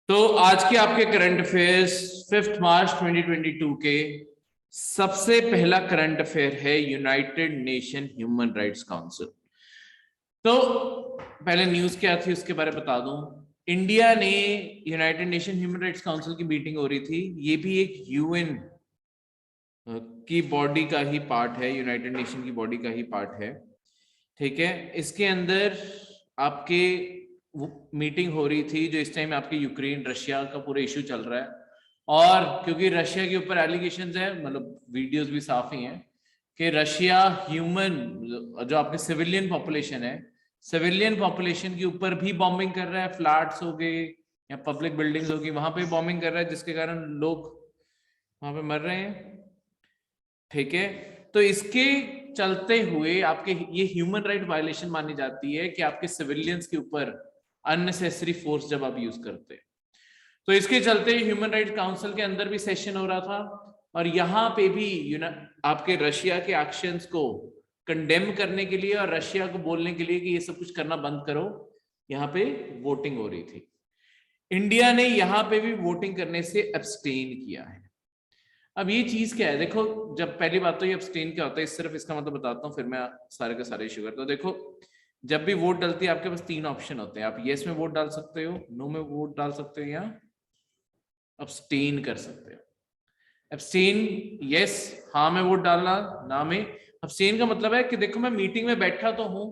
तो आज के आपके करंट अफेयर्स 5 मार्च 2022 के सबसे पहला करंट अफेयर है United nation human rights council. तो पहले न्यूज क्या थी उसके बारे में बता दूं। इंडिया ने United nation human rights council की मीटिंग हो रही थी। ये भी एक यूएन की बॉडी का ही पार्ट है, यूनाइटेड नेशन की बॉडी का ही पार्ट है। ठीक है, इसके अंदर आपके मीटिंग हो रही थी जो इस टाइम आपके यूक्रेन रशिया का पूरा इशू चल रहा है। और क्योंकि रशिया के ऊपर एलिगेशंस है, मतलब वीडियोस भी साफ ही हैं कि रशिया ह्यूमन जो आपके सिविलियन पॉपुलेशन है, सिविलियन पॉपुलेशन के ऊपर भी बॉम्बिंग कर रहा है। फ्लैट्स हो गए या पब्लिक बिल्डिंग्स होगी, वहां पे बॉम्बिंग कर रहा है, जिसके कारण लोग वहां पे मर रहे हैं। ठीक है, तो इसके चलते हुए आपके ये ह्यूमन राइट वायलेशन मानी जाती है कि आपके सिविलियंस के ऊपर अननेसेसरी फोर्स जब आप यूज करते हैं। तो इसके चलते ह्यूमन राइट काउंसिल के अंदर भी सेशन हो रहा था और यहाँ पे भी आपके रशिया के एक्शंस को कंडेम करने के लिए और रशिया को बोलने के लिए कि ये सब कुछ करना बंद करो, यहाँ पे वोटिंग हो रही थी। इंडिया ने यहाँ पे भी वोटिंग करने से एब्सटेन किया है। अब ये चीज क्या है, देखो, जब पहली बात तो ये एब्सटेन क्या होता है, सिर्फ इसका मतलब बताता हूँ, फिर मैं सारे के सारे इशू करता हूँ। देखो, जब भी वोट डलती है आपके पास 3 ऑप्शन होते हैं। आप यस में वोट डाल सकते हो, नो में वोट डाल सकते हो, या अब्सटेन कर सकते हो। अब्सटेन यस, हाँ में वोट डालना, ना में। अब्सटेन का मतलब है कि देखो मैं मीटिंग में बैठा तो हूं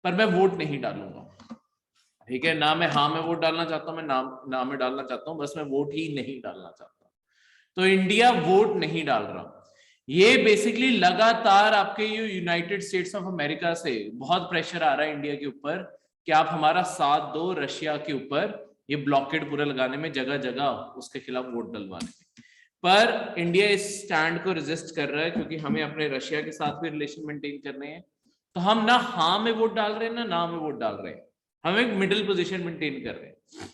पर मैं वोट नहीं डालूंगा। ठीक है, ना मैं हाँ में वोट डालना चाहता हूं, मैं ना में डालना चाहता हूं, बस मैं वोट ही नहीं डालना चाहता। तो इंडिया वोट नहीं डाल रहा। ये बेसिकली लगातार आपके यूनाइटेड स्टेट्स ऑफ अमेरिका से बहुत प्रेशर आ रहा है इंडिया के ऊपर कि आप हमारा साथ दो रशिया के ऊपर ये ब्लॉकेड पूरा लगाने में, जगह जगह उसके खिलाफ वोट डलवाने में। पर इंडिया इस स्टैंड को रेजिस्ट कर रहा है क्योंकि हमें अपने रशिया के साथ भी रिलेशन मेंटेन करने हैं। तो हम ना हाँ में वोट डाल रहे हैं ना में वोट डाल रहे हैं, हम एक मिडिल पोजीशन मेंटेन कर रहे हैं।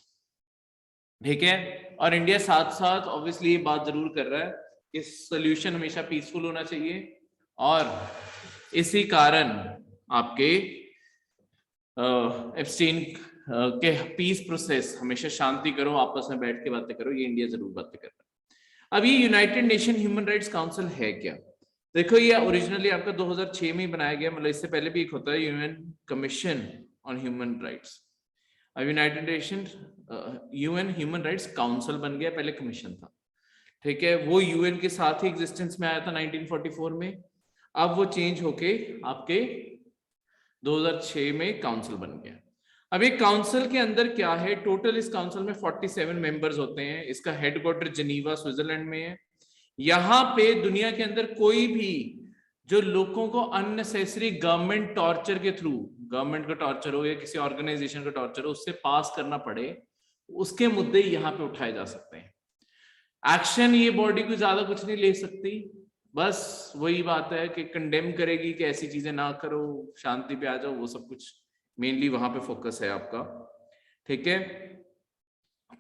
ठीक है, और इंडिया साथ साथ ऑब्वियसली ये बात जरूर कर रहा है कि सोल्यूशन हमेशा पीसफुल होना चाहिए और इसी कारण आपके एब्सटेन के पीस प्रोसेस, हमेशा शांति करो, आपस में बैठ के बातें करो, ये इंडिया जरूर बातें कर रहा है। अब ये United nation human rights council है क्या? देखो, ये ओरिजिनली आपका 2006 में ही बनाया गया, मतलब इससे पहले भी एक होता है UN commission on human rights. अब United Nation UN human rights council बन गया, पहले कमीशन था। ठीक है, वो यूएन के साथ ही एग्जिस्टेंस में आया था 1944 में। अब वो चेंज होके आपके 2006 में काउंसिल बन गया। अब एक काउंसिल के अंदर क्या है, टोटल इस काउंसिल में 47 मेंबर्स होते हैं। इसका हेडक्वार्टर जिनीवा स्विट्जरलैंड में है। यहाँ पे दुनिया के अंदर कोई भी जो लोगों को अननेसेसरी गवर्नमेंट टॉर्चर के थ्रू, गवर्नमेंट का टॉर्चर हो या किसी ऑर्गेनाइजेशन का टॉर्चर हो, उससे पास करना पड़े, उसके मुद्दे यहाँ पे उठाए जा सकते हैं। एक्शन ये बॉडी को ज्यादा कुछ नहीं ले सकती, बस वही बात है कि कंडेम करेगी कि ऐसी चीजें ना करो, शांति पे आ जाओ, वो सब कुछ मेनली वहां पे फोकस है आपका। ठीक है,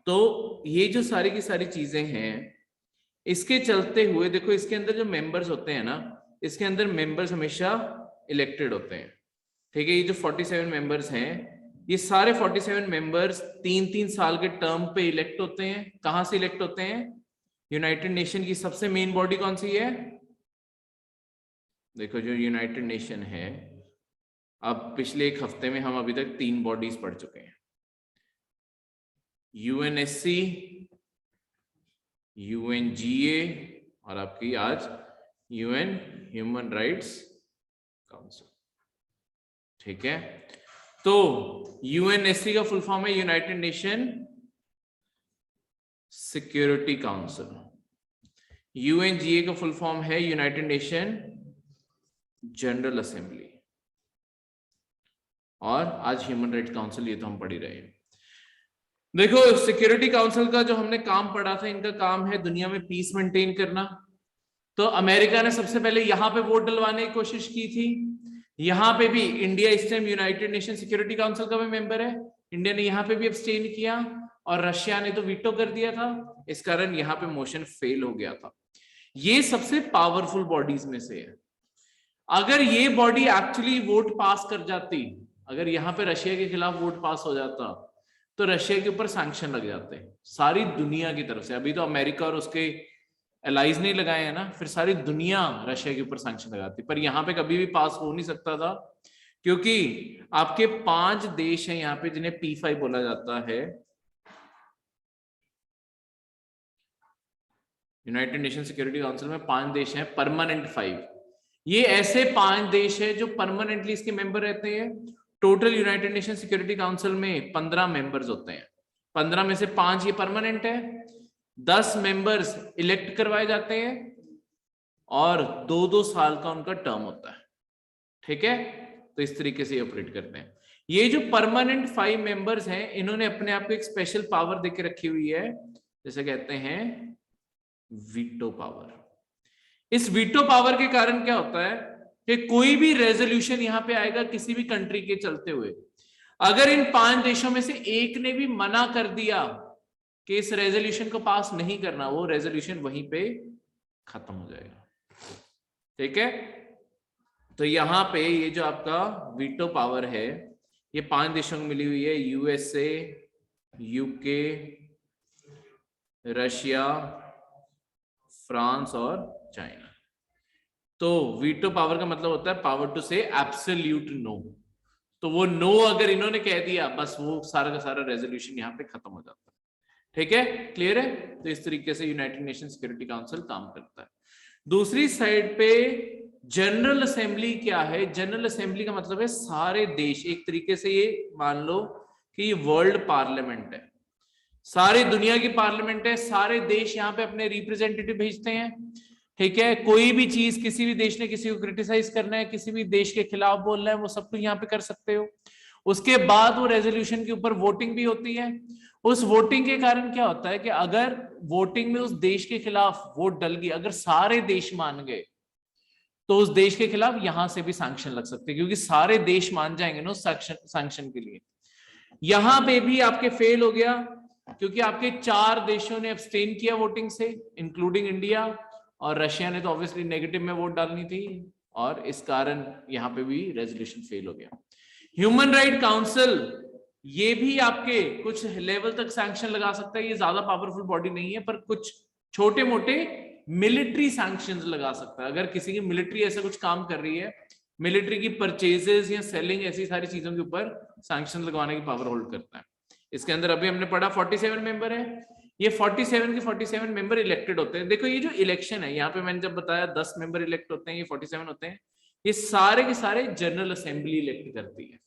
तो ये जो सारी की सारी चीजें हैं, इसके चलते हुए देखो, इसके अंदर जो मेंबर्स होते हैं ना, इसके अंदर मेंबर्स हमेशा इलेक्टेड होते हैं। ठीक है, ये जो 47 मेंबर्स हैं, ये सारे 47 मेंबर्स 3-3 साल के टर्म पे इलेक्ट होते हैं। कहां से इलेक्ट होते हैं? यूनाइटेड नेशन की सबसे मेन बॉडी कौन सी है? देखो, जो यूनाइटेड नेशन है, अब पिछले एक हफ्ते में हम अभी तक 3 बॉडीज पढ़ चुके हैं। यूएनएससी, यूएनजीए और आपकी आज यूएन ह्यूमन राइट्स काउंसिल। ठीक है, तो यूएनएससी का फुल फॉर्म है United nation security council. UNGA का फुल फॉर्म है यूनाइटेड नेशन जनरल असेंबली। और आज ह्यूमन राइट्स काउंसिल, ये तो हम पढ़ ही रहे हैं। देखो, सिक्योरिटी काउंसिल का जो हमने काम पढ़ा था, इनका काम है दुनिया में पीस मेंटेन करना। तो अमेरिका ने सबसे पहले यहां पे वोट डलवाने की कोशिश की थी। यहां पे भी इंडिया इस time United nation security council का भी मेंबर है। इंडिया ने यहां पे भी अब्सटेन किया और रशिया ने तो वीटो कर दिया था। इस कारण यहां पे मोशन फेल हो गया था। ये सबसे पावरफुल बॉडीज में से है। अगर ये बॉडी एक्चुअली वोट पास कर जाती, अगर यहाँ पे रशिया के खिलाफ वोट पास हो जाता तो रशिया के ऊपर सैंक्शन लग जाते हैं सारी दुनिया की तरफ से। अभी तो अमेरिका और उसके एलाइज नहीं लगाए हैं ना, फिर सारी दुनिया रशिया के ऊपर सैंक्शन लगाती, पर यहाँ पे कभी भी पास हो नहीं सकता था क्योंकि आपके 5 देश हैं यहाँ पे जिन्हें P5 बोला जाता है, यूनाइटेड नेशन सिक्योरिटी काउंसिल में 5 देश हैं परमानेंट 5। ये ऐसे 5 देश है जो परमानेंटली इसके मेंबर रहते हैं। Total United nation security council में 15 मेंबर्स होते हैं, 15 में से 5 ये परमानेंट है, 10 मेंबर्स इलेक्ट करवाए जाते हैं और 2-2 साल का उनका टर्म होता है। ठीक है, तो इस तरीके से ये ऑपरेट करते हैं। ये जो परमानेंट 5 मेंबर्स हैं इन्होंने अपने आप को एक स्पेशल पावर देके रखी हुई है, जैसे कहते हैं वीटो पावर। इस वीटो पावर के कारण क्या होता है कि कोई भी रेजोल्यूशन यहां पे आएगा किसी भी कंट्री के चलते हुए, अगर इन 5 देशों में से एक ने भी मना कर दिया कि इस रेजोल्यूशन को पास नहीं करना, वो रेजोल्यूशन वहीं पे खत्म हो जाएगा। ठीक है, तो यहां पे ये जो आपका वीटो पावर है ये 5 देशों को मिली हुई है, यूएसए, यूके, रशिया, फ्रांस और चाइना। तो वीटो पावर का मतलब होता है पावर टू से एब्सोल्यूट नो। तो वो नो अगर इन्होंने कह दिया बस वो सारा का सारा रेजोल्यूशन यहाँ पे खत्म हो जाता है। ठीक है, क्लियर है? तो इस तरीके से यूनाइटेड नेशन सिक्योरिटी काउंसिल काम करता है। दूसरी साइड पे जनरल असेंबली क्या है? जनरल असेंबली का मतलब है सारे देश, एक तरीके से ये मान लो कि ये वर्ल्ड पार्लियामेंट है, सारी दुनिया की पार्लियामेंट है, सारे देश यहाँ पे अपने रिप्रेजेंटेटिव भेजते हैं। ठीक है, कोई भी चीज किसी भी देश ने किसी को क्रिटिसाइज करना है, किसी भी देश के खिलाफ बोलना है, वो सब कुछ यहाँ पे कर सकते हो। उसके बाद वो रेजोल्यूशन के ऊपर वोटिंग भी होती है। उस वोटिंग के कारण क्या होता है कि अगर वोटिंग में उस देश के खिलाफ वोट डल गई, अगर सारे देश मान गए तो उस देश के खिलाफ यहां से भी सैंक्शन लग सकते हैं, क्योंकि सारे देश मान जाएंगे ना सैंक्शन के लिए। यहां पे भी आपके फेल हो गया क्योंकि आपके 4 देशों ने अब्सटेन किया वोटिंग से, इंक्लूडिंग इंडिया, और रशिया ने तो ऑब्वियसली नेगेटिव में वोट डालनी थी, और इस कारण यहां पे भी रेजोल्यूशन फेल हो गया। ह्यूमन राइट काउंसिल ये भी आपके कुछ लेवल तक सैंक्शन लगा सकता है, ये ज्यादा पावरफुल बॉडी नहीं है, पर कुछ छोटे मोटे मिलिट्री सैंक्शंस लगा सकता है। अगर किसी की मिलिट्री ऐसा कुछ काम कर रही है, मिलिट्री की परचेजेस या सेलिंग, ऐसी सारी चीजों के ऊपर सैंक्शन लगवाने की पावर होल्ड करता है। इसके अंदर अभी हमने पढ़ा 47 मेंबर है, ये 47 के 47 मेंबर इलेक्टेड होते हैं। देखो ये जो इलेक्शन है, यहाँ पे मैंने जब बताया 10 मेंबर इलेक्ट होते हैं, ये 47 होते हैं, ये सारे के सारे जनरल असेंबली इलेक्ट करती है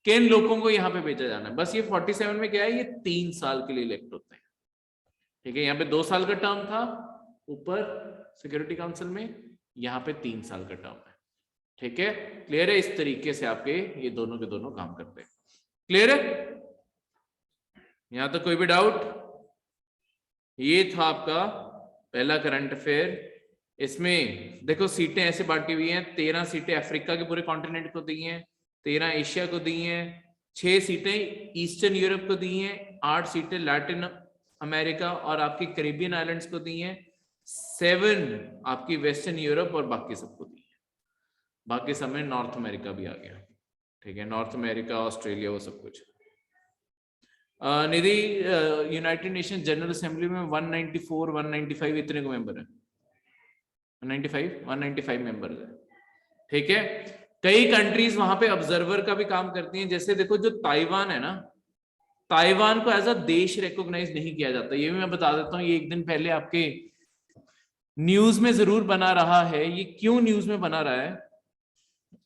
किन लोगों को यहाँ पे भेजा जाना है। बस ये 47 में क्या है, ये 3 साल के लिए इलेक्ट होते हैं। ठीक है, यहाँ पे 2 साल का टर्म था ऊपर सिक्योरिटी काउंसिल में, यहाँ पे 3 साल का टर्म है। ठीक है, क्लियर है? इस तरीके से आपके ये दोनों के दोनों काम करते हैं। क्लियर है? यहां तक कोई भी डाउट? ये था आपका पहला करंट अफेयर। इसमें देखो सीटें ऐसे बांटी हुई हैं, 13 सीटें अफ्रीका के पूरे कॉन्टिनेंट को दी हैं, 13 एशिया को दी हैं, 6 सीटें ईस्टर्न यूरोप को दी हैं, 8 सीटें लैटिन अमेरिका और आपकी कैरिबियन आइलैंड्स को दी हैं, 7 आपकी वेस्टर्न यूरोप और बाकी सबको दी है। बाकी सब में नॉर्थ अमेरिका भी आ गया। ठीक है, नॉर्थ अमेरिका, ऑस्ट्रेलिया, वो सब कुछ। निधि, यूनाइटेड नेशन जनरल असेंबली में 194, 195 इतने को मेंबर है, 195 मेंबर्स है। ठीक है, कई कंट्रीज वहां पे ऑब्जर्वर का भी काम करती हैं। जैसे देखो जो ताइवान है ना, ताइवान को एज अ देश रिकॉग्नाइज नहीं किया जाता। ये भी मैं बता देता हूँ, ये एक दिन पहले आपके न्यूज में जरूर बना रहा है। ये क्यों न्यूज में बना रहा है?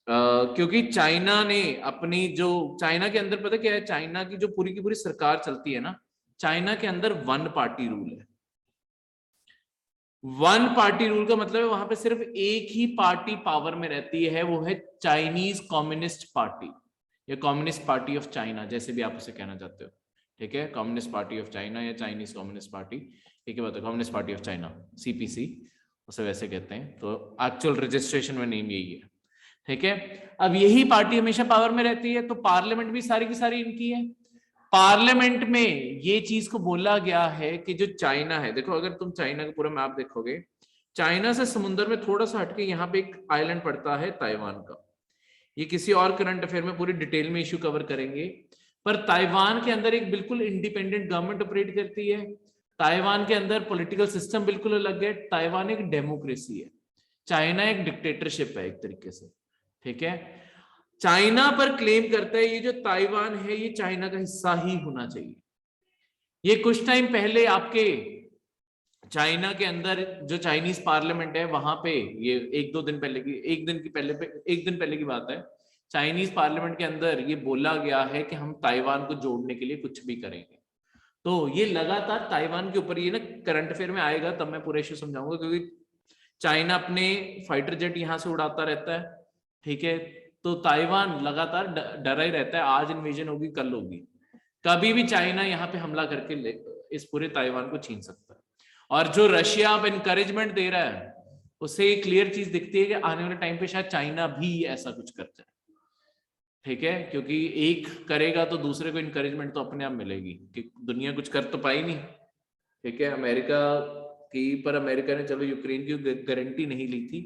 क्योंकि चाइना ने अपनी जो, चाइना के अंदर पता क्या है, चाइना की जो पूरी की पूरी सरकार चलती है ना, चाइना के अंदर 1 पार्टी रूल है। 1 पार्टी रूल का मतलब है वहां पे सिर्फ एक ही पार्टी पावर में रहती है, वो है चाइनीज कम्युनिस्ट पार्टी या कम्युनिस्ट पार्टी ऑफ चाइना, जैसे भी आप उसे कहना चाहते हो। ठीक है, कम्युनिस्ट पार्टी ऑफ चाइना या चाइनीज कम्युनिस्ट पार्टी, एक ही बात है, communist party of China, CPC उसे वैसे कहते हैं। तो एक्चुअल रजिस्ट्रेशन में नेम यही है। ठीक है, अब यही पार्टी हमेशा पावर में रहती है, तो पार्लियामेंट भी सारी की सारी इनकी है। पार्लियामेंट में ये चीज को बोला गया है कि जो चाइना है, देखो अगर तुम चाइना का पूरा मैप देखोगे, चाइना से समुद्र में थोड़ा सा हटके यहाँ पे एक आइलैंड पड़ता है ताइवान का। ये किसी और करंट अफेयर में पूरी डिटेल में इश्यू कवर करेंगे। पर ताइवान के अंदर एक बिल्कुल इंडिपेंडेंट गवर्नमेंट ऑपरेट करती है। ताइवान के अंदर पॉलिटिकल सिस्टम बिल्कुल अलग है। ताइवान एक डेमोक्रेसी है, चाइना एक डिक्टेटरशिप है एक तरीके से, ठीक है। चाइना पर क्लेम करता है ये जो ताइवान है ये चाइना का हिस्सा ही होना चाहिए। ये कुछ टाइम पहले आपके चाइना के अंदर जो चाइनीज पार्लियामेंट है वहां पे, ये एक दिन पहले की बात है, चाइनीज पार्लियामेंट के अंदर ये बोला गया है कि हम ताइवान को जोड़ने के लिए कुछ भी करेंगे। तो ये लगातार ताइवान के ऊपर, ये ना करंट अफेयर में आएगा तब मैं पूरा इश्यू समझाऊंगा, क्योंकि चाइना अपने फाइटर जेट यहां से उड़ाता रहता है, ठीक है। तो ताइवान लगातार डरा ही रहता है, आज इन्वेजन होगी कल होगी, कभी भी चाइना यहाँ पे हमला करके इस पूरे ताइवान को छीन सकता है। और जो रशिया अब इनकरेजमेंट दे रहा है उससे क्लियर चीज दिखती है कि आने वाले टाइम पे शायद चाइना भी ऐसा कुछ कर जाए, ठीक है। क्योंकि एक करेगा तो दूसरे को इनकरेजमेंट तो अपने आप मिलेगी, कि दुनिया कुछ कर तो पाई नहीं, ठीक है। अमेरिका की, पर अमेरिका ने चलो यूक्रेन की गारंटी नहीं ली थी।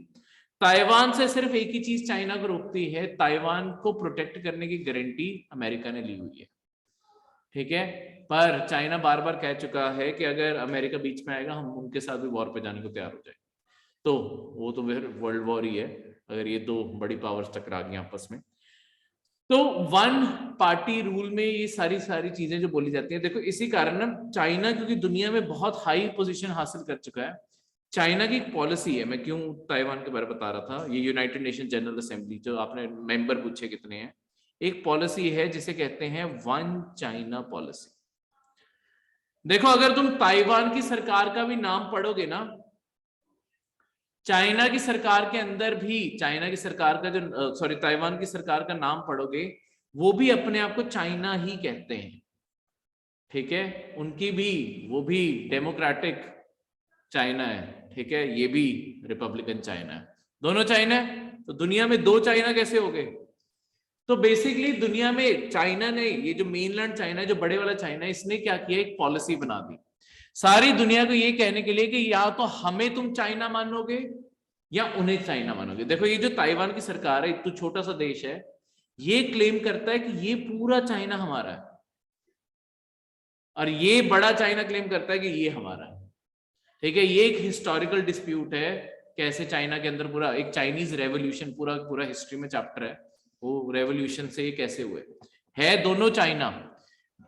ताइवान से सिर्फ एक ही चीज चाइना को रोकती है, ताइवान को प्रोटेक्ट करने की गारंटी अमेरिका ने ली हुई है, ठीक है। पर चाइना बार बार कह चुका है कि अगर अमेरिका बीच में आएगा हम उनके साथ भी वॉर पे जाने को तैयार हो जाए। तो वो तो फिर वर्ल्ड वॉर ही है अगर ये दो बड़ी पावर्स टकरा गई आपस में। तो वन पार्टी रूल में ये सारी चीजें जो बोली जाती हैं, देखो इसी कारण ना चाइना, क्योंकि दुनिया में बहुत हाई पोजीशन हासिल कर चुका है, चाइना की एक पॉलिसी है। मैं क्यों ताइवान के बारे में बता रहा था, ये यूनाइटेड नेशन जनरल असेंबली, जो आपने मेंबर पूछे कितने हैं, एक पॉलिसी है जिसे कहते हैं वन चाइना पॉलिसी। देखो अगर तुम ताइवान की सरकार का भी नाम पढ़ोगे ना, चाइना की सरकार के अंदर भी, चाइना की सरकार का जो ताइवान की सरकार का नाम पढ़ोगे, वो भी अपने आप को चाइना ही कहते हैं, ठीक है। उनकी भी, वो भी डेमोक्रेटिक चाइना है, ठीक है, ये भी रिपब्लिकन चाइना है, दोनों चाइना है। तो दुनिया में दो चाइना कैसे हो गए? तो बेसिकली दुनिया में चाइना ने, ये जो मेनलैंड चाइना है, जो बड़े वाला चाइना है, इसने क्या किया, एक पॉलिसी बना दी सारी दुनिया को ये कहने के लिए कि या तो हमें तुम चाइना मानोगे या उन्हें चाइना मानोगे। देखो ये जो ताइवान की सरकार है, इतना छोटा सा देश है, ये क्लेम करता है कि ये पूरा चाइना हमारा है, और ये बड़ा चाइना क्लेम करता है कि ये हमारा है, ठीक है। ये एक हिस्टोरिकल डिस्प्यूट है, कैसे चाइना के अंदर पूरा एक चाइनीज रेवोल्यूशन, पूरा हिस्ट्री में चैप्टर है, वो रेवोल्यूशन से ये कैसे हुए है, दोनों चाइना।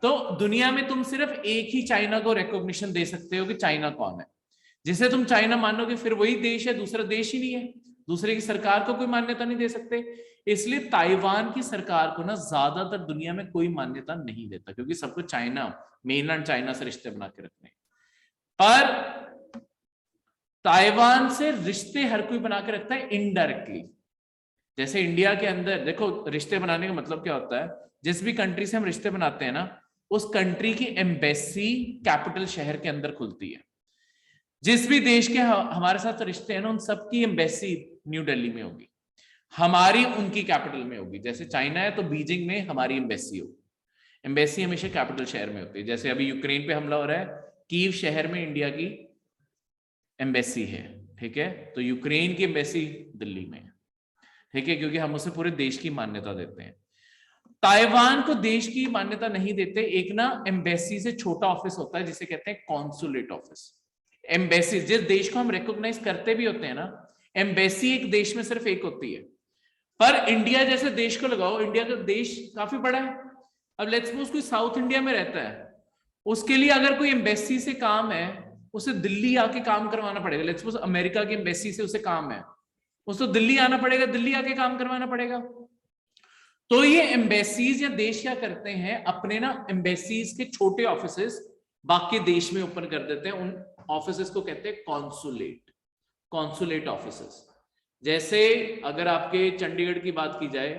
तो दुनिया में तुम सिर्फ एक ही चाइना को रिकॉग्निशन दे सकते हो कि चाइना कौन है, जिसे तुम चाइना मानोगे फिर वही देश है, दूसरा देश ही नहीं है, दूसरे की सरकार को कोई मान्यता नहीं दे सकते। इसलिए ताइवान की सरकार को ना ज्यादातर दुनिया में कोई मान्यता नहीं देता, क्योंकि सबको चाइना, मेनलैंड चाइना से रिश्ते बना के रखने। पर ताइवान से रिश्ते हर कोई बना के रखता है इनडायरेक्टली। जैसे इंडिया के अंदर देखो, रिश्ते बनाने का मतलब क्या होता है, जिस भी कंट्री से हम रिश्ते बनाते हैं ना, उस कंट्री की एम्बेसी कैपिटल शहर के अंदर खुलती है। जिस भी देश के हमारे साथ रिश्ते हैं ना, उन सबकी एम्बेसी न्यू दिल्ली में होगी, हमारी उनकी कैपिटल में होगी। जैसे चाइना है तो बीजिंग में हमारी एम्बेसी होगी, एम्बेसी हमेशा कैपिटल शहर में होती है। जैसे अभी यूक्रेन पे हमला हो रहा है, कीव शहर में इंडिया की एम्बेसी है, ठीक है। तो यूक्रेन की एम्बेसी दिल्ली में है, ठीक है, क्योंकि हम उसे पूरे देश की मान्यता देते हैं। ताइवान को देश की मान्यता नहीं देते। एक ना एम्बेसी से छोटा ऑफिस होता है जिसे कहते हैं कॉन्सुलेट ऑफिस। एम्बेसी, जिस देश को हम रिकॉग्नाइज करते भी होते हैं ना, एम्बेसी एक देश में सिर्फ एक होती है। पर इंडिया जैसे देश को लगाओ, इंडिया का देश काफी बड़ा है। अब लेट्स सपोज कोई साउथ इंडिया में रहता है, उसके लिए अगर कोई एम्बेसी से काम है, उसे दिल्ली आके काम करवाना पड़ेगा। लेट्स सपोज अमेरिका की एम्बेसी से उसे काम है, उसको दिल्ली आना पड़ेगा, दिल्ली आके काम करवाना पड़ेगा। तो ये एम्बेसीज या देश क्या करते हैं, अपने ना एम्बेसीज के छोटे ऑफिसेस बाकी देश में ओपन कर देते हैं। उन ऑफिसेस को कहते हैं कॉन्सुलेट, कॉन्सुलेट ऑफिसेस। जैसे अगर आपके चंडीगढ़ की बात की जाए,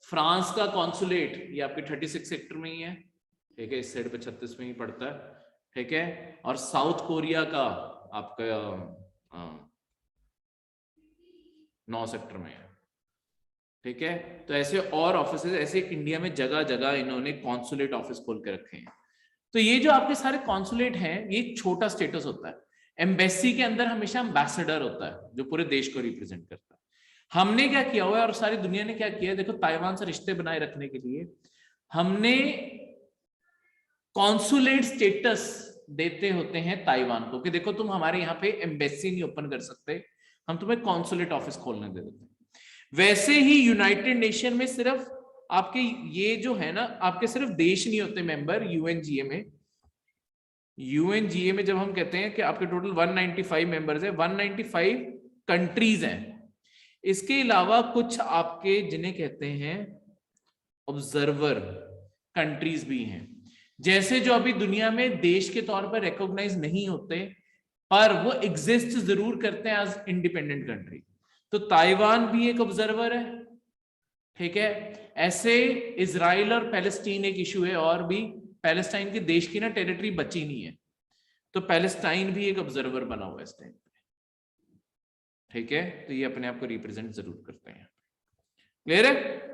फ्रांस का कॉन्सुलेट ये आपके 36 सेक्टर में ही है, ठीक है, इस साइड पे 36 में ही पड़ता है, ठीक है। और साउथ कोरिया का आपका 9 सेक्टर में है, ठीक है। तो ऐसे और ऑफिसेस, ऐसे इंडिया में जगह जगह इन्होंने कॉन्सुलेट ऑफिस खोल के रखे हैं। तो ये जो आपके सारे कॉन्सुलेट हैं, ये छोटा स्टेटस होता है। एम्बेसी के अंदर हमेशा एम्बेसडर होता है जो पूरे देश को रिप्रेजेंट करता है। हमने क्या किया हुआ है और सारी दुनिया ने क्या किया है, देखो ताइवान से रिश्ते बनाए रखने के लिए हमने कॉन्सुलेट स्टेटस देते होते हैं ताइवान को कि देखो तुम हमारे यहाँ पे एम्बेसी नहीं ओपन कर सकते, हम तुम्हें कॉन्सुलेट ऑफिस खोलने दे देते हैं। वैसे ही यूनाइटेड नेशन में सिर्फ आपके ये जो है ना, आपके सिर्फ देश नहीं होते मेंबर यूएनजीए में। यूएनजीए में जब हम कहते हैं कि आपके टोटल 195 मेंबर्स है, 195 कंट्रीज हैं। इसके अलावा कुछ आपके जिन्हें कहते हैं ऑब्जर्वर कंट्रीज भी हैं, जैसे जो अभी दुनिया में देश के तौर पर रिकॉग्नाइज नहीं होते पर वो एग्जिस्ट जरूर करते हैं एज इंडिपेंडेंट कंट्री। तो ताइवान भी एक ऑब्जर्वर है, ठीक है। ऐसे इजराइल और पैलेस्टीन एक इशू है, और भी पैलेस्टाइन के देश की ना टेरिटरी बची नहीं है, तो पैलेस्टाइन भी एक ऑब्जर्वर बना हुआ है इस टाइम पे, ठीक है। तो ये अपने आप को रिप्रेजेंट जरूर करते हैं। क्लियर है।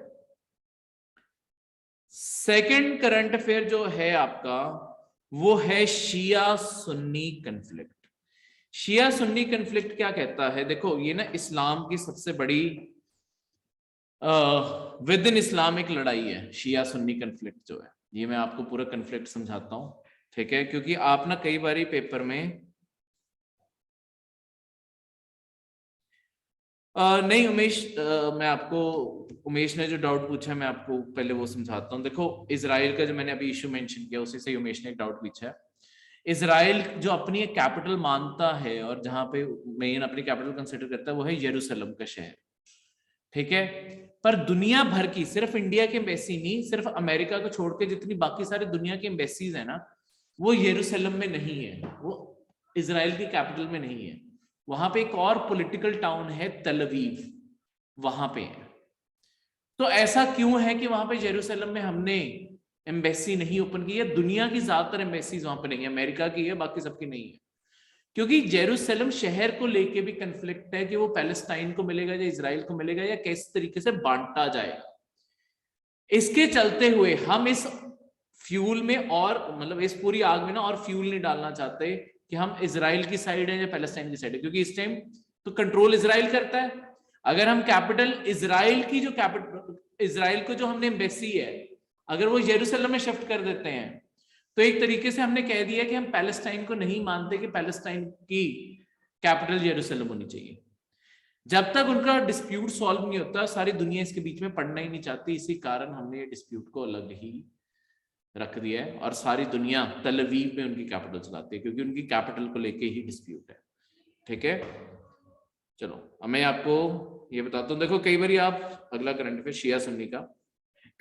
सेकंड करंट अफेयर जो है आपका वो है शिया सुन्नी कन्फ्लिक्ट। शिया सुन्नी कन्फ्लिक्ट क्या कहता है, देखो ये ना इस्लाम की सबसे बड़ी विद इन इस्लामिक लड़ाई है शिया सुन्नी कन्फ्लिक्ट जो है। ये मैं आपको पूरा कन्फ्लिक्ट समझाता हूं, ठीक है, क्योंकि आप ना कई बारी पेपर में नहीं उमेश, मैं आपको उमेश ने जो डाउट पूछा मैं आपको पहले वो समझाता हूँ। देखो इजराइल का जो मैंने अभी इशू मेंशन किया उसी से उमेश ने एक डाउट पूछा है। इजराइल जो अपनी एक कैपिटल मानता है और जहां पे मेन अपनी कैपिटल कंसिडर करता है वो है यरूशलेम का शहर, ठीक है। पर दुनिया भर की, सिर्फ इंडिया की एम्बेसी नहीं, सिर्फ अमेरिका को छोड़ के जितनी बाकी सारी दुनिया की एम्बेसीज है ना, वो यरूशलेम में नहीं है, वो इजराइल की कैपिटल में नहीं है। वहां पे एक और पॉलिटिकल टाउन है तल अवीव, वहां पे है। तो ऐसा क्यों है कि वहां पे यरूशलेम में हमने एम्बेसी नहीं ओपन की है? दुनिया की ज्यादातर एम्बेसीज वहां पे नहीं है, अमेरिका की है, बाकी सबकी नहीं है, क्योंकि जेरूसलम शहर को लेके भी कंफ्लिक्ट है कि वो पैलेस्टाइन को मिलेगा या इजराइल को मिलेगा या किस तरीके से बांटा जाएगा। इसके चलते हुए हम इस फ्यूल में और मतलब इस पूरी आग में ना और फ्यूल नहीं डालना चाहते कि हम इजराइल की साइड है या पैलेस्टाइन की साइड है, क्योंकि इस टाइम तो कंट्रोल इजराइल करता है। अगर हम कैपिटल इजराइल की जो कैपिटल इजराइल को जो हमने एम्बेसी है अगर वो यरूशलेम में शिफ्ट कर देते हैं तो एक तरीके से हमने कह दिया कि हम पैलेस्टाइन को नहीं मानते कि पैलेस्टाइन की कैपिटल यरूशलेम होनी चाहिए। जब तक उनका डिस्प्यूट सॉल्व नहीं होता सारी दुनिया इसके बीच में पड़ना ही नहीं चाहती, इसी कारण हमने ये डिस्प्यूट को अलग ही रख दिया है और सारी दुनिया तल अवीव में उनकी कैपिटल चलाती है क्योंकि उनकी कैपिटल को लेके ही डिस्प्यूट है, ठीक है। चलो अब मैं आपको ये बताता हूँ। देखो कई बार आप अगला करंट अफेयर शिया सुन्नी का,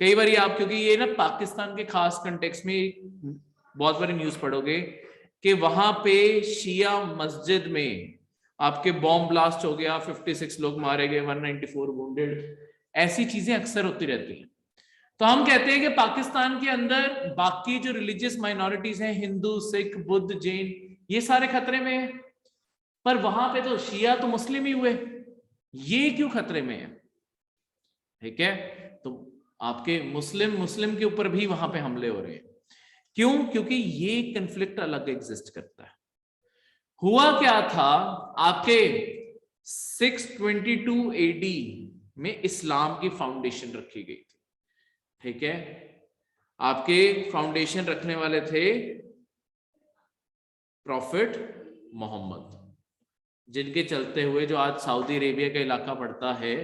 कई बार आप क्योंकि ये ना पाकिस्तान के खास कंटेक्स्ट में बहुत बार न्यूज पढ़ोगे कि वहां पे शिया मस्जिद में आपके बॉम्ब ब्लास्ट हो गया, 56 लोग मारे गए, 194 वुंडेड, ऐसी चीजें अक्सर होती रहती हैं। तो हम कहते हैं कि पाकिस्तान के अंदर बाकी जो रिलीजियस माइनॉरिटीज हैं, हिंदू, सिख, बुद्ध, जैन, ये सारे खतरे में है, पर वहां पे तो शिया तो मुस्लिम ही हुए, ये क्यों खतरे में है? ठीक है, तो आपके मुस्लिम के ऊपर भी वहां पे हमले हो रहे हैं, क्यों? क्योंकि ये कंफ्लिक्ट अलग एग्जिस्ट करता है। हुआ क्या था, आपके 622 एडी में इस्लाम की फाउंडेशन रखी गई थी, ठीक है। आपके फाउंडेशन रखने वाले थे प्रॉफिट मोहम्मद, जिनके चलते हुए जो आज सऊदी अरेबिया का इलाका पड़ता है,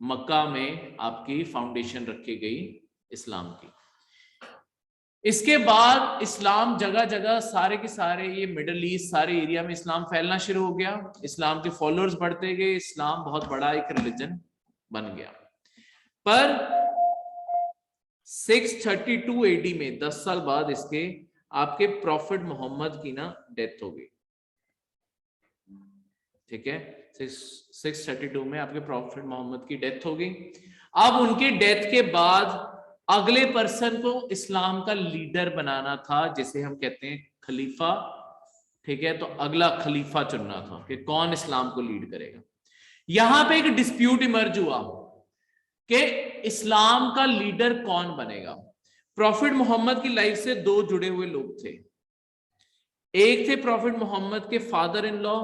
मक्का में आपकी फाउंडेशन रखी गई इस्लाम की। इसके बाद इस्लाम जगह जगह सारे के सारे ये मिडल ईस्ट सारे एरिया में इस्लाम फैलना शुरू हो गया, इस्लाम के फॉलोअर्स बढ़ते गए, इस्लाम बहुत बड़ा एक रिलीजन बन गया। पर 632 एडी में 10 साल बाद इसके आपके प्रॉफिट मोहम्मद की ना डेथ हो गई, ठीक है। 632 में आपके प्रॉफिट मोहम्मद की डेथ हो गई। अब उनके डेथ के बाद अगले पर्सन को इस्लाम का लीडर बनाना था, जिसे हम कहते हैं खलीफा, ठीक है। तो अगला खलीफा चुनना था कि कौन इस्लाम को लीड करेगा। यहां पे एक डिस्प्यूट इमर्ज हुआ कि इस्लाम का लीडर कौन बनेगा। प्रॉफिट मोहम्मद की लाइफ से दो जुड़े हुए लोग थे, एक थे प्रॉफिट मोहम्मद के फादर इन लॉ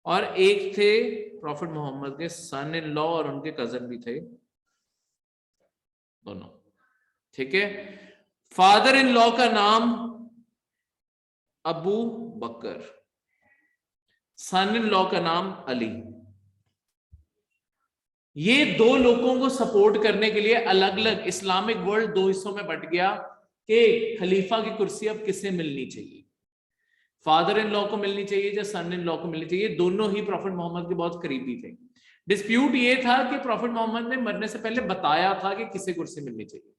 और एक थे प्रॉफिट मोहम्मद के सन इन लॉ और उनके कजन भी थे दोनों, ठीक है। फादर इन लॉ का नाम अबू बकर, सन इन लॉ का नाम अली। ये दो लोगों को सपोर्ट करने के लिए अलग अलग इस्लामिक वर्ल्ड दो हिस्सों में बट गया कि खलीफा की कुर्सी अब किसे मिलनी चाहिए, फादर इन लॉ को मिलनी चाहिए या सन इन लॉ को मिलनी चाहिए। दोनों ही प्रॉफिट मोहम्मद के बहुत करीबी थे। डिस्प्यूट ये था कि प्रॉफिट मोहम्मद ने मरने से पहले बताया था कि किसे कुर्सी मिलनी चाहिए,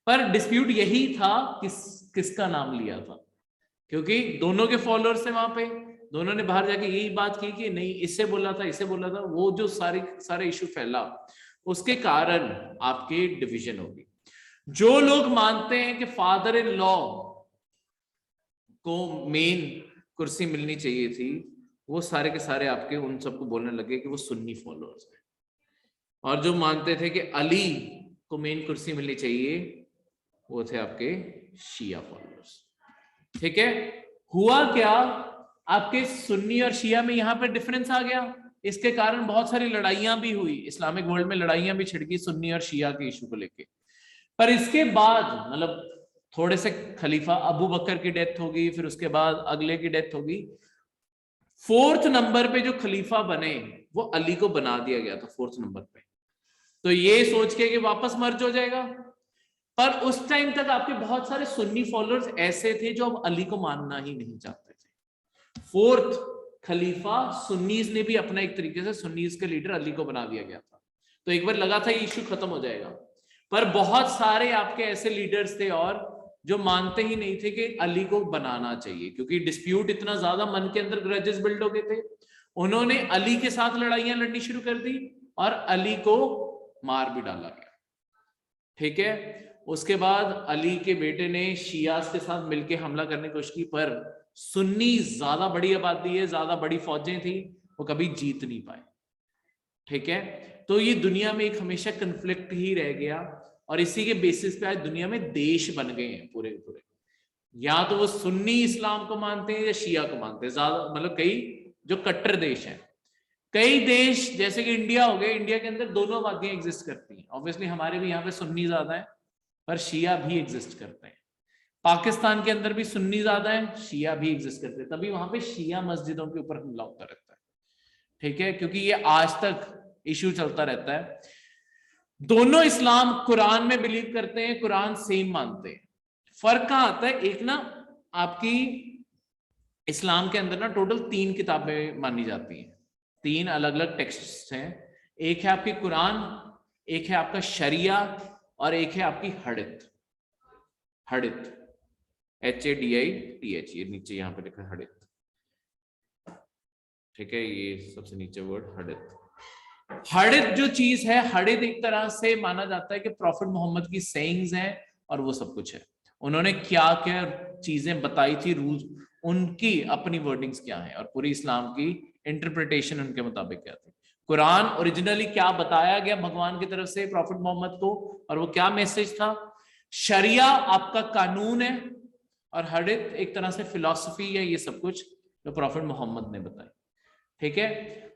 पर डिस्प्यूट यही था किसका नाम लिया था, क्योंकि दोनों के फॉलोअर्स थे वहां पे, दोनों ने बाहर जाके यही बात की कि नहीं इससे बोला था इससे बोला था, वो जो सारे इशू फैला उसके कारण आपके डिवीजन होगी। जो लोग मानते हैं कि फादर इन लॉ को मेन कुर्सी मिलनी चाहिए थी, वो सारे के सारे आपके उन सबको बोलने लगे कि वो सुन्नी फॉलोअर्स हैं, और जो मानते थे कि अली को मेन कुर्सी मिलनी चाहिए वो थे आपके शिया फॉलोअर्स, ठीक है। हुआ क्या, आपके सुन्नी और शिया में यहां पे डिफरेंस आ गया, इसके कारण बहुत सारी लड़ाइयां भी हुई, इस्लामिक वर्ल्ड में लड़ाइयां भी छिड़की सुन्नी और शिया के इशू को लेके। पर इसके बाद मतलब थोड़े से खलीफा अबू बकर की डेथ होगी, फिर उसके बाद अगले की डेथ होगी, फोर्थ नंबर पे जो खलीफा बने वो अली को बना दिया गया था फोर्थ नंबर पे, तो ये सोच के कि वापस मर्ज हो जाएगा। पर उस टाइम तक आपके बहुत सारे सुन्नी फॉलोअर्स ऐसे थे जो अब अली को मानना ही नहीं चाहते थे। फोर्थ खलीफा सुन्नीज ने भी अपना एक तरीके से सुन्नीज के लीडर अली को बना दिया गया था, तो एक बार लगा था ये इश्यू खत्म हो जाएगा, पर बहुत सारे आपके ऐसे लीडर्स थे और जो मानते ही नहीं थे कि अली को बनाना चाहिए, क्योंकि डिस्प्यूट इतना ज्यादा मन के अंदर ग्रजेस बिल्ड हो गए थे। उन्होंने अली के साथ लड़ाइयां लड़नी शुरू कर दी और अली को मार भी डाला गया, ठीक है। उसके बाद अली के बेटे ने शियास के साथ मिलकर हमला करने की कोशिश की, पर सुन्नी ज्यादा बड़ी आबादी है, ज्यादा बड़ी फौजें थी, वो कभी जीत नहीं पाए, ठीक है। तो ये दुनिया में एक हमेशा कंफ्लिक्ट ही रह गया, और इसी के बेसिस पे आज दुनिया में देश बन गए हैं पूरे पूरे, या तो वो सुन्नी इस्लाम को मानते हैं या शिया को मानते हैं, ज्यादा मतलब कई जो कट्टर देश हैं, कई देश जैसे कि इंडिया हो गए, इंडिया के अंदर दोनों वादियां एग्जिस्ट करती हैं। ऑब्वियसली हमारे भी यहाँ पे सुन्नी ज्यादा है पर शिया भी एग्जिस्ट करते हैं। पाकिस्तान के अंदर भी सुन्नी ज्यादा है, शिया भी एग्जिस्ट करते हैं, तभी वहां पे शिया मस्जिदों के ऊपर हमला होता रहता है, ठीक है, क्योंकि ये आज तक इश्यू चलता रहता है। दोनों इस्लाम कुरान में बिलीव करते हैं, कुरान सेम मानते हैं। फर्क कहां आता है, एक ना आपकी इस्लाम के अंदर ना टोटल 3 किताबें मानी जाती हैं, 3 अलग अलग टेक्स्ट हैं। एक है आपकी कुरान, एक है आपका शरिया, और एक है आपकी हडित। हडित HADITH, ये नीचे यहां पे लिखा है हडित, ठीक है, ये सबसे नीचे वर्ड हडित। हडित जो चीज है, हडित एक तरह से माना जाता है कि प्रॉफिट मोहम्मद की सेइंग्स हैं और वो सब कुछ है, उन्होंने क्या क्या चीजें बताई थी, रूल्स, उनकी अपनी वर्डिंग्स क्या है, और पूरी इस्लाम की इंटरप्रिटेशन उनके मुताबिक क्या थी। कुरान ओरिजिनली क्या बताया गया भगवान की तरफ से प्रॉफिट मोहम्मद को, और वो क्या मैसेज था। शरिया आपका कानून है, और हडित एक तरह से फिलॉसफी है, ये सब कुछ जो प्रॉफिट मोहम्मद ने बताया, ठीक है।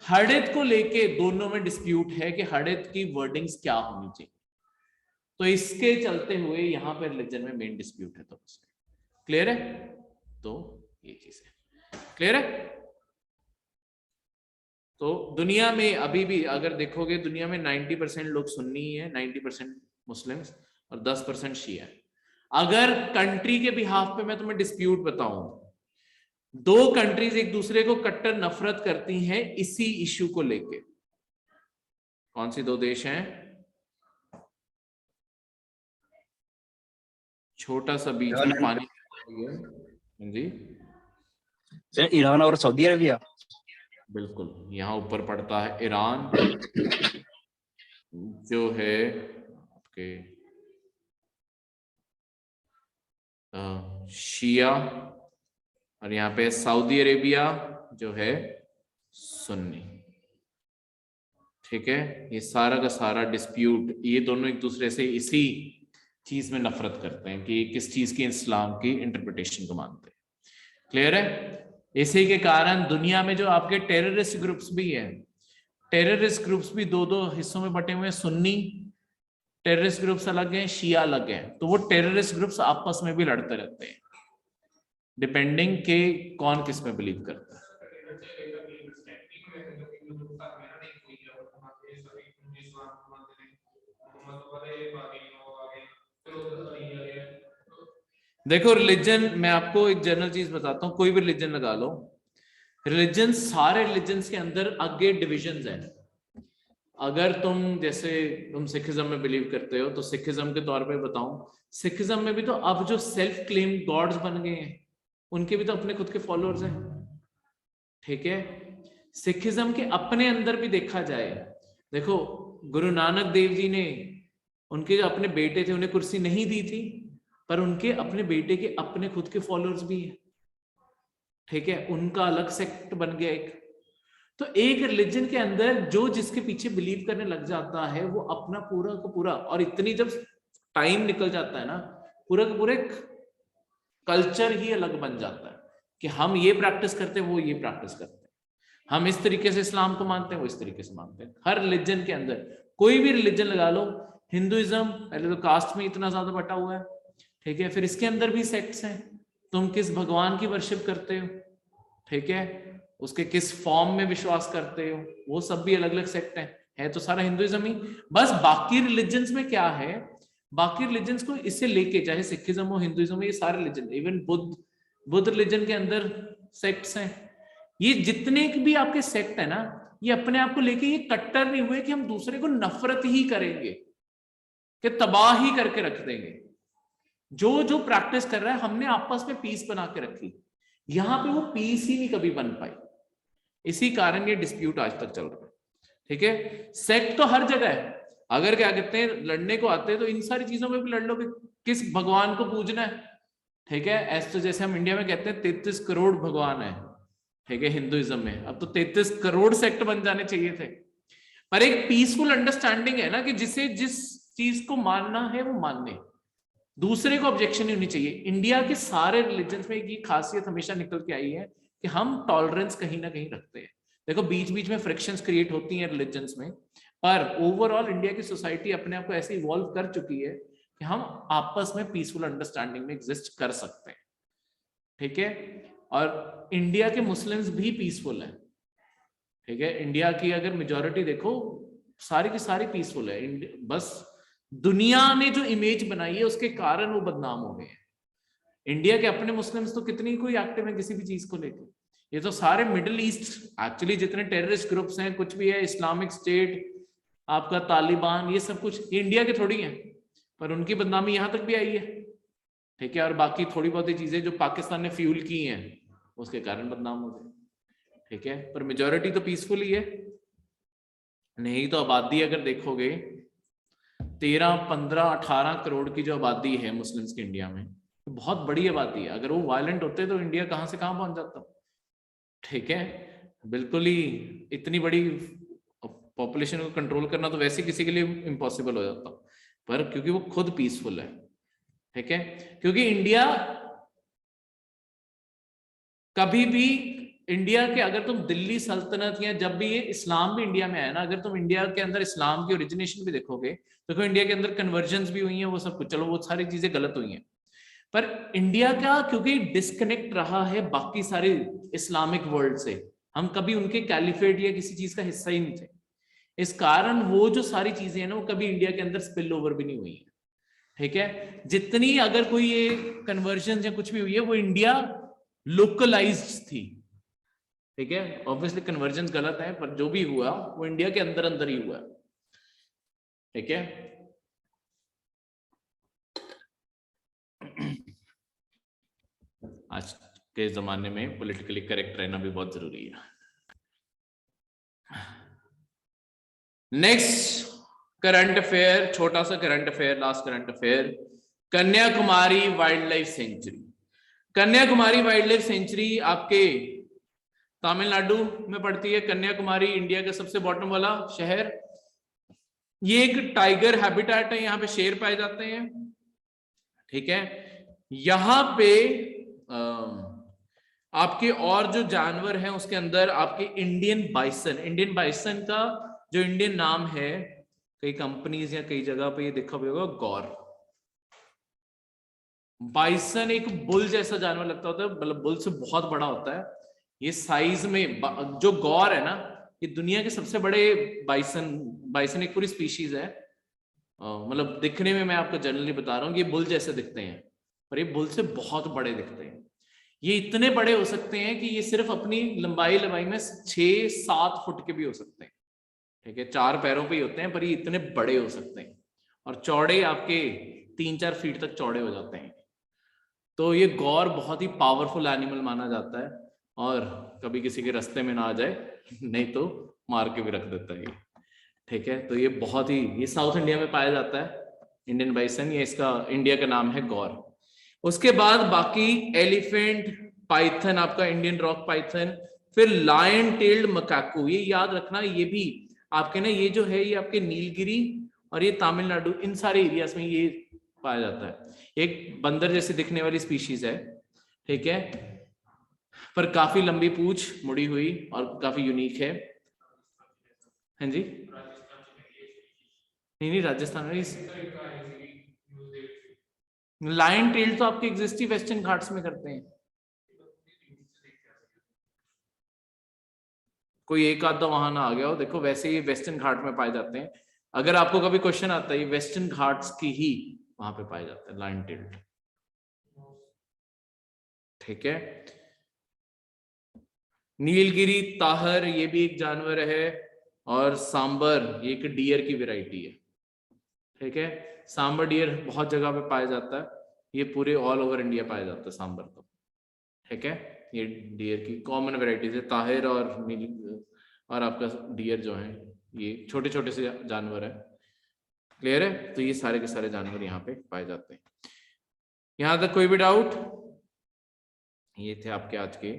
हडित को लेके दोनों में डिस्प्यूट है कि हडित की वर्डिंग्स क्या होनी चाहिए, तो इसके चलते हुए यहां पर रिलीजन में मेन डिस्प्यूट है। तो क्लियर है, तो ये चीज है, क्लियर है। तो दुनिया में अभी भी अगर देखोगे, दुनिया में 90% लोग सुन्नी ही है, 90% मुस्लिम्स और 10% शिया है। अगर कंट्री के बिहाफ पे मैं तुम्हें डिस्प्यूट बताऊं, 2 कंट्रीज एक दूसरे को कट्टर नफरत करती हैं इसी इश्यू को लेके, कौन सी 2 देश हैं, छोटा सा बीच में पानी जी, ईरान और सऊदी अरबिया। बिल्कुल, यहाँ ऊपर पड़ता है ईरान जो है आपके शिया, और यहाँ पे सऊदी अरेबिया जो है सुन्नी, ठीक है। ये सारा का सारा डिस्प्यूट, ये दोनों एक दूसरे से इसी चीज में नफरत करते हैं कि किस चीज की इस्लाम की इंटरप्रिटेशन को मानते हैं। क्लियर है। इसी के कारण दुनिया में जो आपके टेररिस्ट ग्रुप्स भी है, टेररिस्ट ग्रुप्स भी दो दो हिस्सों में बटे हुए हैं, सुन्नी टेररिस्ट ग्रुप्स अलग हैं, शिया अलग हैं, तो वो टेररिस्ट ग्रुप्स आपस में भी लड़ते रहते हैं डिपेंडिंग के कौन किस में बिलीव करता है। देखो रिलीजन, मैं आपको एक जनरल चीज बताता हूँ, कोई भी रिलीजन लगा लो, रिलीजन सारे रिलीजन्स के अंदर आगे डिविजन्स हैं। अगर तुम जैसे तुम सिखिज्म में बिलीव करते हो तो सिखिज्म के तौर पे बताऊं, सिखिज्म में भी तो अब जो सेल्फ क्लेम गॉड्स बन गए हैं उनके भी तो अपने खुद के फॉलोअर्स हैं, ठीक है। सिखिज्म के अपने अंदर भी देखा जाए, देखो गुरु नानक देव जी ने उनके जो अपने बेटे थे उन्हें कुर्सी नहीं दी थी, पर उनके अपने बेटे के अपने खुद के फॉलोअर्स भी हैं, ठीक है, उनका अलग सेक्ट बन गया एक। तो एक रिलीजन के अंदर जो जिसके पीछे बिलीव करने लग जाता है वो अपना पूरा का पूरा, और इतनी जब टाइम निकल जाता है ना, पूरा का पूरा कल्चर ही अलग बन जाता है कि हम ये प्रैक्टिस करते हैं, वो ये प्रैक्टिस करते हैं, हम इस तरीके से इस्लाम को मानते हैं, वो इस तरीके से मानते हैं। हर रिलीजन के अंदर कोई भी रिलीजन लगा लो, हिंदुइज्म पहले तो कास्ट में इतना ज्यादा बटा हुआ है, ठीक है, फिर इसके अंदर भी सेक्ट्स हैं, तुम किस भगवान की वर्शिप करते हो, ठीक है, उसके किस फॉर्म में विश्वास करते हो, वो सब भी अलग अलग सेक्ट है तो सारा हिंदुइज्म ही। बस बाकी रिलीजन्स में क्या है, बाकी रिलीजन्स को इससे लेके, चाहे सिखिज्म हो, हिंदुइज्म हो, ये सारे रिलीजन, इवन बुद्ध रिलीजन के अंदर सेक्ट्स हैं। ये जितने भी आपके सेक्ट है ना, ये अपने आप को लेके ये कट्टर नहीं हुए कि हम दूसरे को नफरत ही करेंगे, कि तबाह ही करके रख देंगे। जो जो प्रैक्टिस कर रहा है हमने आपस में पीस बना के रखी, यहां पे वो पीस ही नहीं कभी बन पाई, इसी कारण ये डिस्प्यूट आज तक चल रहा है, ठीक है। सेक्ट तो हर जगह है, अगर क्या कहते हैं लड़ने को आते हैं तो इन सारी चीजों में भी लड़ लो कि किस भगवान को पूजना है, ठीक है। ऐसे तो जैसे हम इंडिया में कहते हैं 33 करोड़ भगवान है, ठीक है, हिंदुइज्म में अब तो 33 करोड़ सेक्ट बन जाने चाहिए थे, पर एक पीसफुल अंडरस्टैंडिंग है ना कि जिसे जिस चीज को मानना है वो मानने, दूसरे को ऑब्जेक्शन नहीं होनी चाहिए। इंडिया के सारे रिलीजन्स में एक खासियत हमेशा निकल के आई है कि हम टॉलरेंस कहीं ना कहीं रखते हैं। देखो बीच बीच में फ्रिक्शंस क्रिएट होती हैं रिलीजन्स में, पर ओवरऑल इंडिया की सोसाइटी अपने आप को ऐसे इवॉल्व कर चुकी है कि हम आपस में पीसफुल अंडरस्टैंडिंग में एग्जिस्ट कर सकते हैं, ठीक है। और इंडिया के मुस्लिम्स भी पीसफुल है, ठीक है, इंडिया की अगर मेजोरिटी देखो सारी की सारी पीसफुल है, बस दुनिया ने जो इमेज बनाई है उसके कारण वो बदनाम हो गए हैं। इंडिया के अपने मुस्लिम्स तो कितनी कोई एक्टिव है किसी भी चीज को लेकर, ये तो सारे मिडिल ईस्ट एक्चुअली जितने टेररिस्ट ग्रुप्स हैं, कुछ भी है, इस्लामिक स्टेट, आपका तालिबान, ये सब कुछ ये इंडिया के थोड़ी हैं, पर उनकी बदनामी यहां तक भी आई है, ठीक है। और बाकी थोड़ी बहुत चीजें जो पाकिस्तान ने फ्यूल की हैं उसके कारण बदनाम हो गए, ठीक है, पर मेजोरिटी तो पीसफुल ही है। नहीं तो आबादी अगर देखोगे 13, 15, 18 करोड़ की जो आबादी है मुस्लिम्स की इंडिया में, तो बहुत बड़ी आबादी है। अगर वो वायलेंट होते तो इंडिया कहां से कहां पहुंच जाता, ठीक है, बिल्कुल ही इतनी बड़ी पॉपुलेशन को कंट्रोल करना तो वैसे किसी के लिए इम्पॉसिबल हो जाता, पर क्योंकि वो खुद पीसफुल है, ठीक है। क्योंकि इंडिया कभी भी, इंडिया के अगर तुम दिल्ली सल्तनत या जब भी ये इस्लाम भी इंडिया में आया ना, अगर तुम इंडिया के अंदर इस्लाम की ओरिजिनेशन भी देखोगे तो इंडिया के अंदर कन्वर्जन्स भी हुई हैं, वो सब कुछ, चलो वो सारी चीजें गलत हुई हैं, पर इंडिया का क्योंकि डिस्कनेक्ट रहा है बाकी सारे इस्लामिक वर्ल्ड से, हम कभी उनके कैलिफेट या किसी चीज का हिस्सा ही नहीं थे, इस कारण वो जो सारी चीजें हैं ना वो कभी इंडिया के अंदर स्पिल ओवर भी नहीं हुई है, ठीक है। जितनी अगर कोई ये कन्वर्जन या कुछ भी हुई है वो इंडिया लोकलाइज्ड थी, ठीक है। ऑब्वियसली कन्वर्जन गलत है, पर जो भी हुआ वो इंडिया के अंदर अंदर ही हुआ, ठीक है। आज के जमाने में पॉलिटिकली करेक्ट रहना भी बहुत जरूरी है। नेक्स्ट करंट अफेयर, छोटा सा current affair, last current affair, Kanyakumari wild life sanctuary. Kanyakumari wild life sanctuary आपके तमिलनाडु में पड़ती है। कन्याकुमारी इंडिया का सबसे बॉटम वाला शहर, ये एक टाइगर हैबिटेट है, यहाँ पे शेर पाए जाते हैं, ठीक है। यहाँ पे आपके और जो जानवर हैं उसके अंदर आपके इंडियन बाइसन का जो इंडियन नाम है, कई कंपनीज या कई जगह पे ये देखा भी होगा, गौर। बाइसन एक बुल जैसा जानवर लगता होता है, मतलब बुल से बहुत बड़ा होता है ये साइज में। जो गौर है ना, ये दुनिया के सबसे बड़े बाइसन एक पूरी स्पीशीज है। मतलब दिखने में मैं आपको जनरली बता रहा हूँ कि ये बुल जैसे दिखते हैं, पर ये बुल से बहुत बड़े दिखते हैं। ये इतने बड़े हो सकते हैं कि ये सिर्फ अपनी लंबाई में 6-7 फुट के भी हो सकते हैं, ठीक है, 4 पैरों पे ही होते हैं, पर ये इतने बड़े हो सकते हैं और चौड़े आपके 3-4 फीट तक चौड़े हो जाते हैं। तो ये गौर बहुत ही पावरफुल एनिमल माना जाता है और कभी किसी के रास्ते में ना आ जाए, नहीं तो मार के भी रख देता है ये, ठीक है। तो ये बहुत ही, ये साउथ इंडिया में पाया जाता है इंडियन बाइसन, ये इसका इंडिया का नाम है गौर। उसके बाद बाकी एलिफेंट, पाइथन आपका इंडियन रॉक पाइथन, फिर लायन टेल्ड मकाकू, ये याद रखना, ये भी आपके ना, ये जो है ये आपके नीलगिरी और ये तमिलनाडु, इन सारे एरियाज में ये पाया जाता है। एक बंदर जैसे दिखने वाली स्पीशीज है, ठीक है, पर काफी लंबी पूंछ मुड़ी हुई और काफी यूनिक है। हाँ जी, नहीं राजस्थान में लायन टेल तो आपके एग्जिस्ट ही वेस्टर्न घाट्स में करते हैं, कोई एक आध वहां ना आ गया हो, देखो वैसे ही वेस्टर्न घाट में पाए जाते हैं। अगर आपको कभी क्वेश्चन आता है, वेस्टर्न घाट्स की ही वहां पे पाए जाते हैं लायन टेल्ड, ठीक है। नीलगिरी ताहर ये भी एक जानवर है, और सांबर ये एक डियर की वैरायटी है, ठीक है। सांबर डियर बहुत जगह पे पाया जाता है, ये पूरे ऑल ओवर इंडिया पाया जाता है सांबर तो, ठीक है। ये डियर की कॉमन वैरायटीज है, ताहिर और नील और आपका डियर जो है ये छोटे छोटे से जानवर है, क्लियर है। तो ये सारे के सारे जानवर यहाँ पे पाए जाते हैं। यहां तक कोई भी डाउट? ये थे आपके आज के